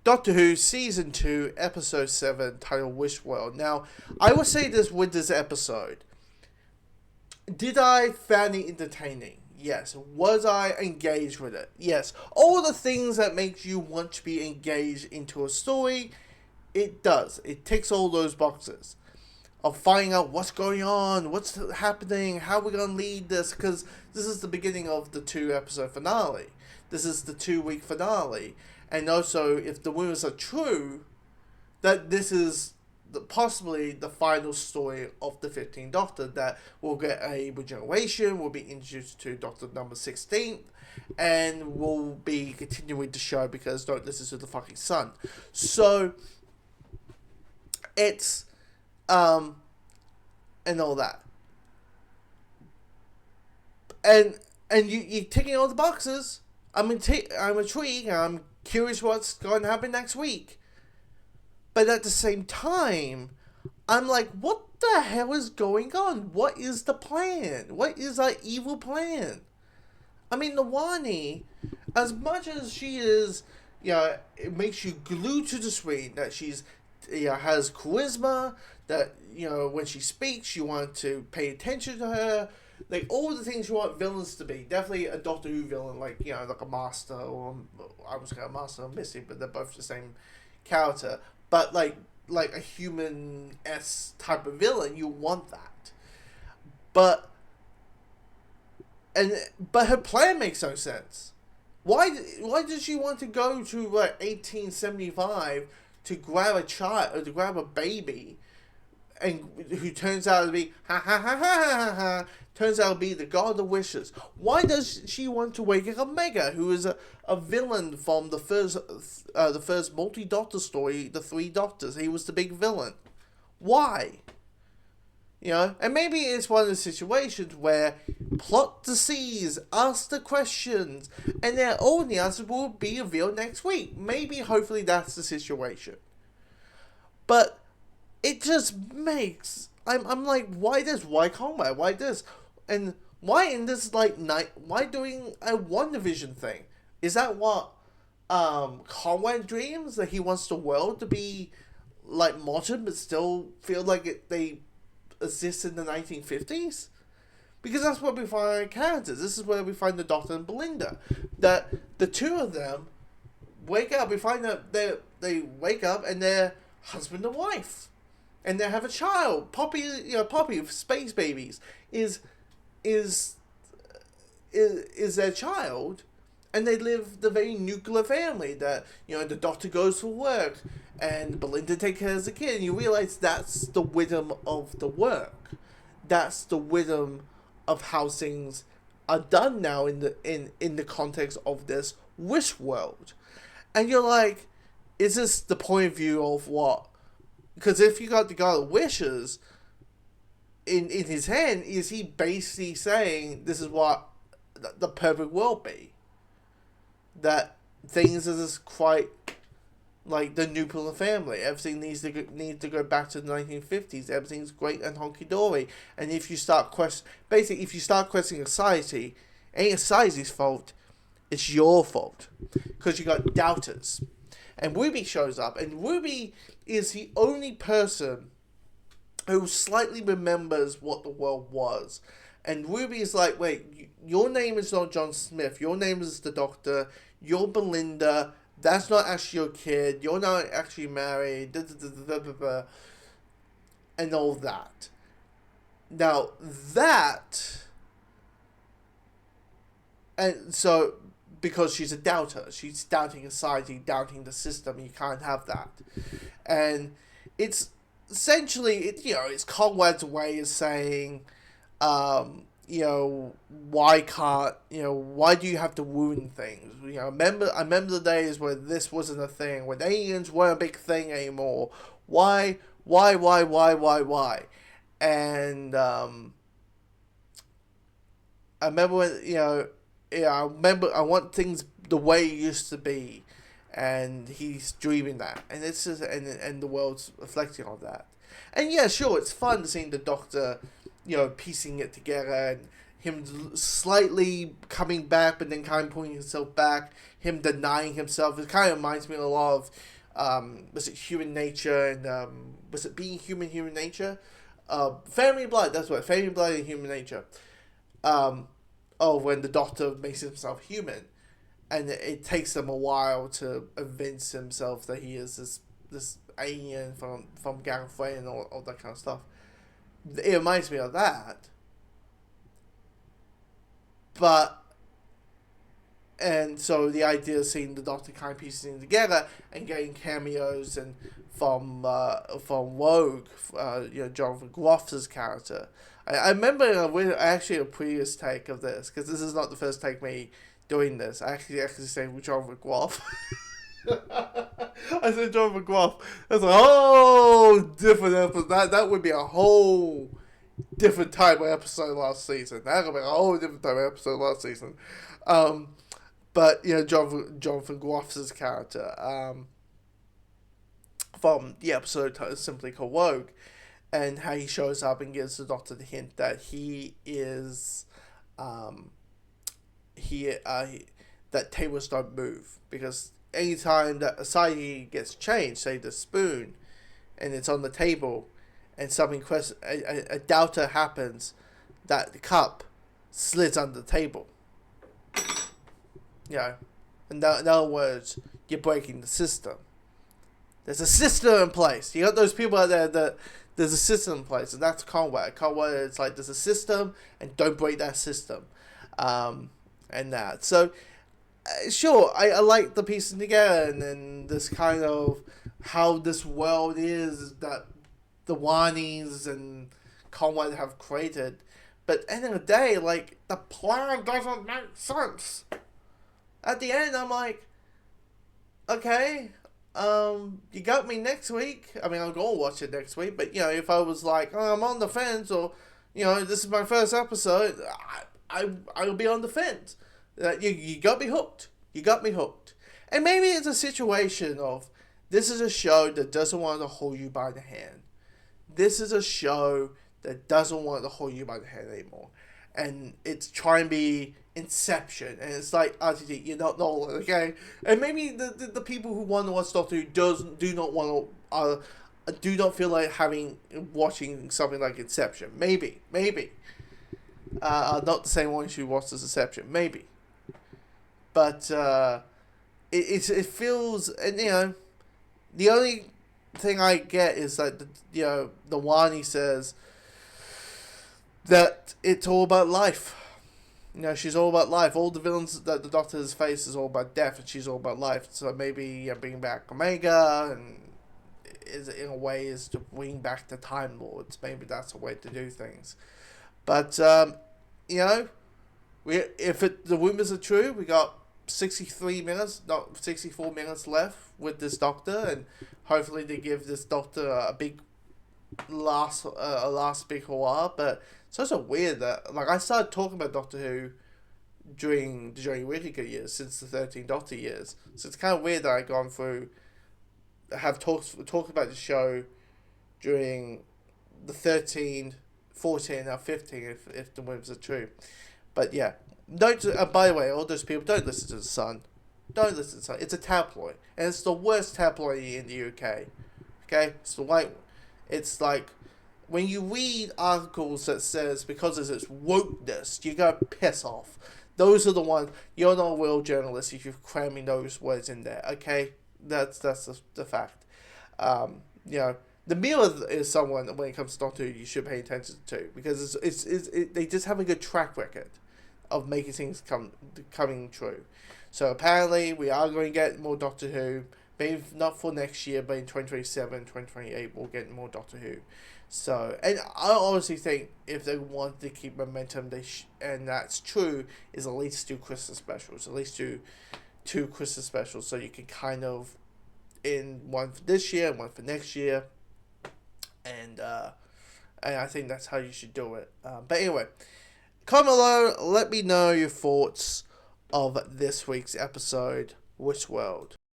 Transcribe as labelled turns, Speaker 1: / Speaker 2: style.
Speaker 1: Doctor Who Season 2, Episode 7, titled Wish World. Now, I will say this with this episode. Did I find it entertaining? Yes. Was I engaged with it? Yes. All the things that make you want to be engaged into a story, it does. It ticks all those boxes. Of finding out what's going on, what's happening, how we're going to lead this, because this is the beginning of the 2-episode finale. This is the 2-week finale. And also, if the rumors are true, that this is possibly the final story of the 15th Doctor, that we'll get a regeneration, we'll be introduced to Doctor number 16, and we'll be continuing the show because don't listen to the fucking sun. So, it's, and all that. And you're ticking all the boxes. I'm intrigued, I'm curious what's going to happen next week. But at the same time, I'm like, what the hell is going on? What is the plan? What is our evil plan? I mean, the Rani, as much as she is, it makes you glued to the screen, that she's, has charisma, that, when she speaks, you want to pay attention to her. Like, all the things you want villains to be. Definitely a Doctor Who villain, like, like a Master, or I was going to Master or Missy, but they're both the same character. But, like a human-esque type of villain, you want that. But her plan makes no sense. Why does she want to go to, 1875 to grab a child, or to grab a baby, and who turns out to be turns out to be the God of Wishes? Why does she want to wake up Omega, who is a villain from the first multi-Doctor story, the 3 Doctors? He was the big villain. Why? And maybe it's one of the situations where plot the seas, ask the questions, and then all the answers will be revealed next week. Maybe, hopefully, that's the situation. But it just makes... I'm like, why this? Why combat? Why this? And why in this, why doing a WandaVision thing? Is that what Conrad dreams? That he wants the world to be, modern, but still feel like they exist in the 1950s? Because that's where we find our characters. This is where we find the Doctor and Belinda. That the two of them wake up. We find that they wake up and they're husband and wife. And they have a child. Poppy of Space Babies is their child, and they live the very nuclear family that, the Doctor goes for work and Belinda takes care of the kid, and you realize that's the rhythm of the work. That's the rhythm of how things are done now in the context of this wish world. And you're like, is this the point of view of what? Because if you got the God of Wishes in his hand, is he basically saying this is what the perfect world be? That things are just quite like the nuclear family. Everything needs to go back to the 1950s. Everything's great and honky dory. And if you start questioning society, it ain't society's fault. It's your fault, because you got doubters. And Ruby shows up, and Ruby is the only person who slightly remembers what the world was. And Ruby is like, wait, your name is not John Smith, your name is the Doctor, you're Belinda, that's not actually your kid, you're not actually married, and all that. Now, and so, because she's a doubter, she's doubting society, doubting the system, you can't have that. And it's essentially, it's Conrad's way of saying, why do you have to ruin things? I remember the days where this wasn't a thing, when aliens weren't a big thing anymore. Why? And, I remember when, I want things the way it used to be. And he's dreaming that, and it's just, and the world's reflecting on that. And yeah, sure, it's fun seeing the Doctor, piecing it together, and him slightly coming back, but then kind of pulling himself back, him denying himself. It kind of reminds me a lot of, was it Human Nature, and was it Being Human, Human Nature? Family Blood, that's what, Family Blood and Human Nature. When the Doctor makes himself human, and it takes him a while to convince himself that he is this alien from Gallifrey and all that kind of stuff. It reminds me of that. And so the idea of seeing the Doctor kind of piecing together and getting cameos and from Rogue, Jonathan Groff's character. I remember actually a previous take of this, because this is not the first take me doing this. I actually saying Jonathan Groff. I said Jonathan Groff. That's a whole different episode. That would be a whole different type of episode last season. That would be a whole different type of episode last season. But Jonathan Groff's character from the episode simply called Rogue, and how he shows up and gives the Doctor the hint that he is that tables don't move, because anytime that a side gets changed, say the spoon, and it's on the table, and something a doubter happens, that the cup slides under the table. In other words, you're breaking the system. There's a system in place. You got those people out there that there's a system in place, and that's Conway. Conway, it's like there's a system, and don't break that system, and that. So, sure, I like the piecing together, and then this kind of how this world is that the Ranis and Conway have created. But at the end of the day, like, the plan doesn't make sense. At the end, I'm like, okay, you got me next week. I mean, I'll go watch it next week. But, if I was like, I'm on the fence, or, this is my first episode, I'll be on the fence. You got me hooked. You got me hooked. And maybe it's a situation of, this is a show that doesn't want to hold you by the hand. This is a show that doesn't want to hold you by the hand anymore. And it's trying to be Inception. And it's like, RTD, you're not Nolan, okay? And maybe the people who want to watch Doctor Who do not feel like watching something like Inception. Maybe. Not the same ones who watched as Inception. Maybe. But it feels, and the only thing I get is that the Rani says that it's all about life. She's all about life. All the villains that the Doctor has faced is all about death, and she's all about life. So maybe bringing back Omega, and in a way is to bring back the Time Lords. Maybe that's a way to do things. But if the rumors are true, we got 64 minutes left with this Doctor, and hopefully they give this Doctor a big last big hurrah. But it's also weird that, like, I started talking about Doctor Who during the Jodie Whittaker years, since the 13 Doctor years. So it's kind of weird that I've gone through, have talked about the show during the 13, 14, now 15, if the rumors are true. But yeah, by the way, all those people, don't listen to The Sun. Don't listen to The Sun. It's a tabloid, and it's the worst tabloid in the UK. Okay, it's like when you read articles that says because of its wokeness, you gotta piss off. Those are the ones. You're not a real journalist if you're cramming those words in there. Okay, that's the fact. The Miller is someone, when it comes to Doctor Who, you should pay attention to, because they just have a good track record of making things coming true. So apparently we are going to get more Doctor Who. Maybe not for next year, but in 2027, 2028, we'll get more Doctor Who. So, and I honestly think if they want to keep momentum, and that's true, is at least do Christmas specials. At least do two Christmas specials, so you can kind of, in one for this year and one for next year. And I think that's how you should do it. But anyway, comment below, let me know your thoughts of this week's episode, Witch World.